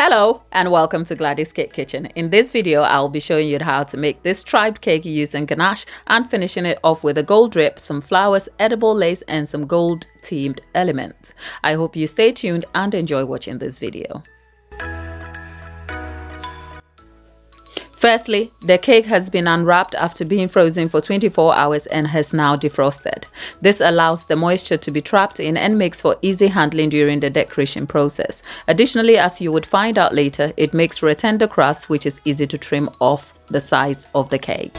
Hello and welcome to Gladys Cake Kitchen. In this video, I'll be showing you how to make this striped cake using ganache and finishing it off with a gold drip, some flowers, edible lace and some gold themed elements. I hope you stay tuned and enjoy watching this video. Firstly, the cake has been unwrapped after being frozen for 24 hours and has now defrosted. This allows the moisture to be trapped in and makes for easy handling during the decoration process. Additionally, as you would find out later, it makes for a tender crust which is easy to trim off the sides of the cake.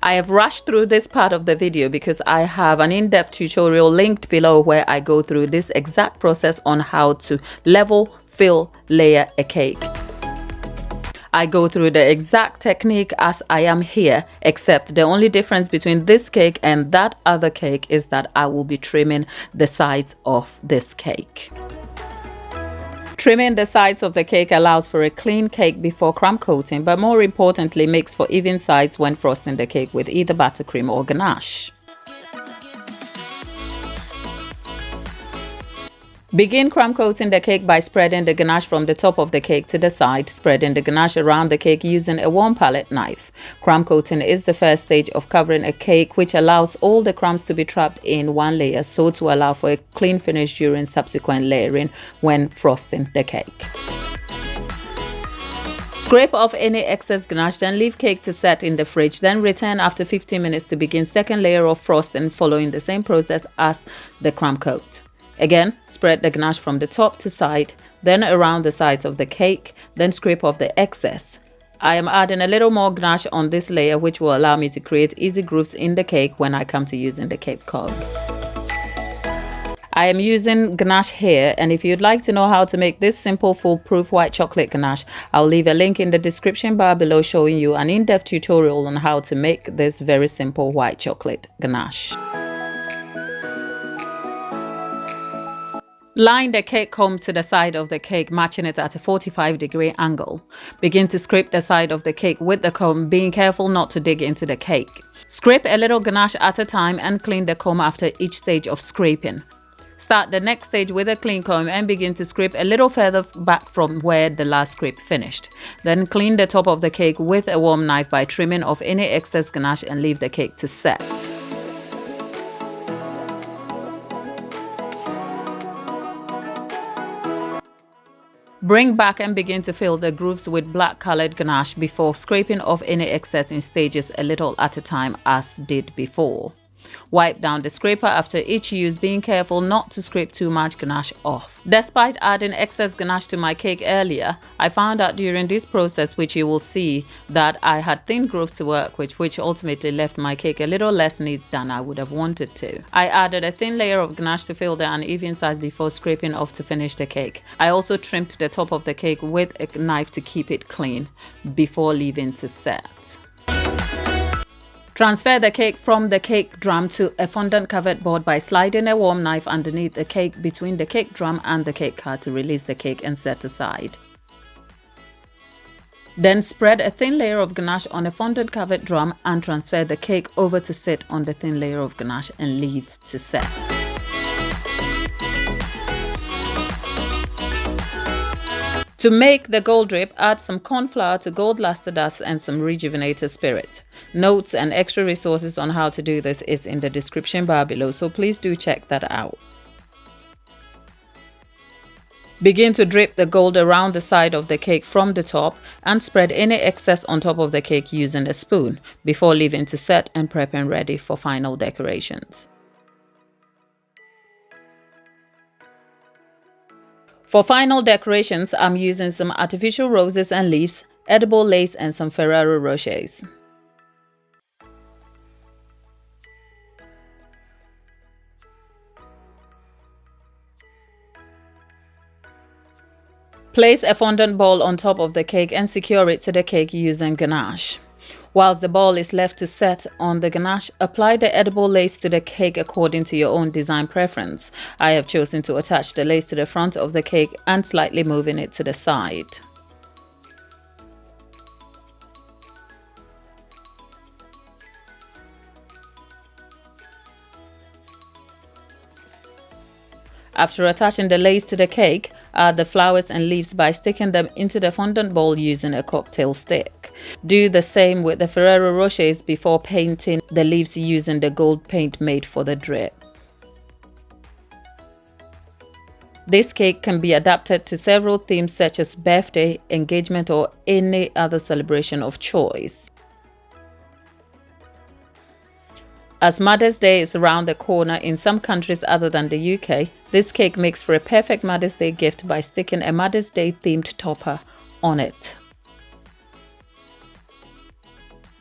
I have rushed through this part of the video because I have an in-depth tutorial linked below where I go through this exact process on how to level, fill, layer a cake. I go through the exact technique as I am here, except the only difference between this cake and that other cake is that I will be trimming the sides of this cake. Trimming the sides of the cake allows for a clean cake before crumb coating, but more importantly makes for even sides when frosting the cake with either buttercream or ganache. Begin crumb coating the cake by spreading the ganache from the top of the cake to the side, spreading the ganache around the cake using a warm palette knife. Crumb coating is the first stage of covering a cake, which allows all the crumbs to be trapped in one layer, so to allow for a clean finish during subsequent layering when frosting the cake. Scrape off any excess ganache, then leave cake to set in the fridge, then return after 15 minutes to begin second layer of frosting, following the same process as the crumb coat. Again, spread the ganache from the top to side, then around the sides of the cake, then scrape off the excess. I am adding a little more ganache on this layer, which will allow me to create easy grooves in the cake when I come to using the cake cone. I am using ganache here, and if you'd like to know how to make this simple foolproof white chocolate ganache, I'll leave a link in the description bar below showing you an in-depth tutorial on how to make this very simple white chocolate ganache. Line the cake comb to the side of the cake, matching it at a 45-degree angle. Begin to scrape the side of the cake with the comb, being careful not to dig into the cake. Scrape a little ganache at a time and clean the comb after each stage of scraping. Start the next stage with a clean comb and begin to scrape a little further back from where the last scrape finished. Then clean the top of the cake with a warm knife by trimming off any excess ganache and leave the cake to set. Bring back and begin to fill the grooves with black colored ganache before scraping off any excess in stages a little at a time as did before. Wipe down the scraper after each use, being careful not to scrape too much ganache off. Despite adding excess ganache to my cake earlier, I found out during this process, which you will see, that I had thin grooves to work with, which ultimately left my cake a little less neat than I would have wanted to. I added a thin layer of ganache to fill the uneven sides before scraping off to finish the cake. I also trimmed the top of the cake with a knife to keep it clean before leaving to set. Transfer the cake from the cake drum to a fondant covered board by sliding a warm knife underneath the cake between the cake drum and the cake card to release the cake and set aside. Then spread a thin layer of ganache on a fondant covered drum and transfer the cake over to sit on the thin layer of ganache and leave to set. To make the gold drip, add some corn flour to gold luster dust and some rejuvenator spirit. Notes and extra resources on how to do this is in the description bar below, so please do check that out. Begin to drip the gold around the side of the cake from the top and spread any excess on top of the cake using a spoon before leaving to set and prepping ready for final decorations. For final decorations, I'm using some artificial roses and leaves, edible lace and some Ferrero Rochers. Place a fondant ball on top of the cake and secure it to the cake using ganache. Whilst the ball is left to set on the ganache, apply the edible lace to the cake according to your own design preference. I have chosen to attach the lace to the front of the cake and slightly moving it to the side. After attaching the lace to the cake, Add the flowers and leaves by sticking them into the fondant bowl using a cocktail stick. Do the same with the Ferrero Rochers before painting the leaves using the gold paint made for the drip. This cake can be adapted to several themes such as birthday, engagement, or any other celebration of choice. As Mother's Day is around the corner in some countries other than the UK, this cake makes for a perfect Mother's Day gift by sticking a Mother's Day themed topper on it.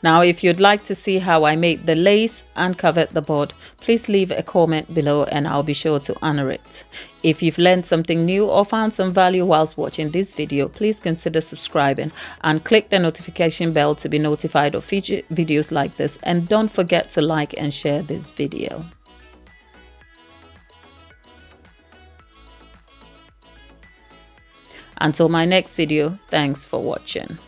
Now, if you'd like to see how I made the lace and covered the board, please leave a comment below and I'll be sure to honor it. If you've learned something new or found some value whilst watching this video, please consider subscribing and click the notification bell to be notified of future videos like this. And don't forget to like and share this video. Until my next video, thanks for watching.